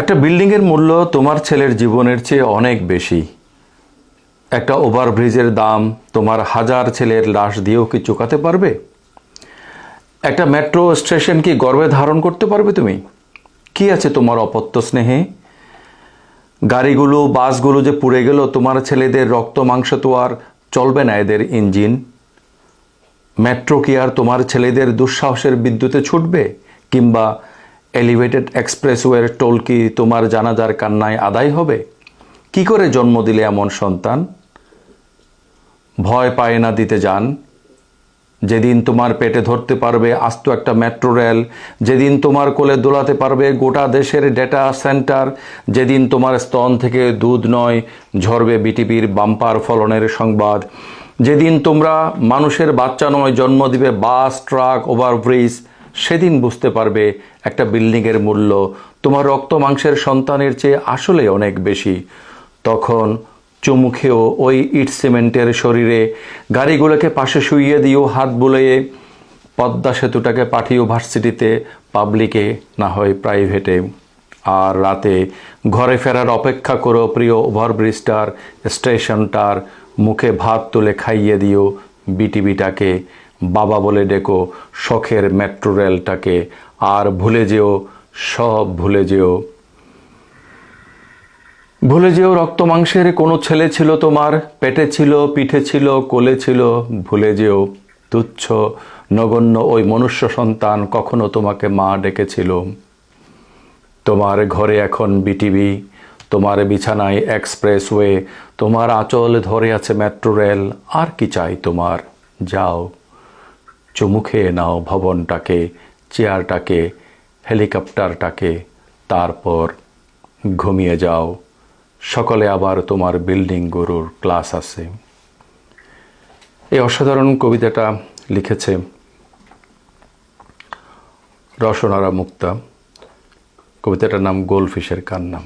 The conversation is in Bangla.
একটা বিল্ডিংয়ের মূল্য তোমার ছেলের জীবনের চেয়ে অনেক বেশি। একটা ওভারব্রিজের দাম তোমার হাজার ছেলের লাশ দিয়েও কি চুকাতে পারবে? একটা মেট্রো স্টেশন কি গর্বে ধারণ করতে পারবে তুমি? কি আছে তোমার অপত্য স্নেহে? গাড়িগুলো বাসগুলো যে পুড়ে গেল, তোমার ছেলেদের রক্ত মাংস তো আর চলবে না এদের ইঞ্জিন। মেট্রো কি আর তোমার ছেলেদের দুঃসাহসের বিদ্যুতে ছুটবে? কিংবা এলিভেটেড এক্সপ্রেসওয়ের টোল কি তোমার জানাজার কান্নায় আদায় হবে? কি করে জন্ম দিলে এমন সন্তান? ভয় পায় না দিতে যান। যেদিন তোমার পেটে ধরতে পারবে আস্ত একটা মেট্রো রেল, যেদিন তোমার কোলে দোলাতে পারবে গোটা দেশের ডেটা সেন্টার, যেদিন তোমার স্তন থেকে দুধ নয় ঝরবে বিটিভির বাম্পার ফলনের সংবাদ, যেদিন তোমরা মানুষের বাচ্চা নয় জন্ম দিবে বাস, ট্রাক, ওভারব্রিজ, সেদিন বুঝতে পারবে একটা বিল্ডিংয়ের মূল্য তোমার রক্ত মাংসের সন্তানের চেয়ে আসলে অনেক বেশি। তখন চুমু খেয়েও ওই ইট সিমেন্টের শরীরে গাড়িগুলোকে পাশে শুইয়ে দিও, হাত বুলিয়ে পদ্মা সেতুটাকে পাঠিয়েও ভার্সিটিতে, পাবলিকে না হয় প্রাইভেটে। আর রাতে ঘরে ফেরার অপেক্ষা করো প্রিয় ওভারব্রিজটার, স্টেশনটার, মুখে ভাত তুলে খাইয়ে দিও বিটিভিটাকে, বাবা বলে ডেকো শখের মেট্রো রেলটাকে। আর ভুলে যেও, সব ভুলে যেও, ভুলে যেও রক্ত মাংসের কোনো ছেলে ছিল তোমার, পেটে ছিল, পিঠে ছিল, কোলে ছিল। ভুলে যেও তুচ্ছ নগণ্য ওই মনুষ্য সন্তান কখনো তোমাকে মা ডেকেছিল। তোমার ঘরে এখন বিটিভি, তোমার বিছানায় এক্সপ্রেসওয়ে, তোমার আঁচল ধরে আছে মেট্রো রেল। আর কি চাই তোমার? যাও, চুমু খেয়ে নাও ভবনটাকে, চেয়ারটাকে, হেলিকপ্টারটাকে, তারপর ঘুমিয়ে যাও। সকালে আবার তোমার বিল্ডিং গড়ুর ক্লাস আছে। এই অসাধারণ কবিতাটা লিখেছে রসনারা মুক্তা। কবিতাটার নাম গোল্ডফিশের কান্না।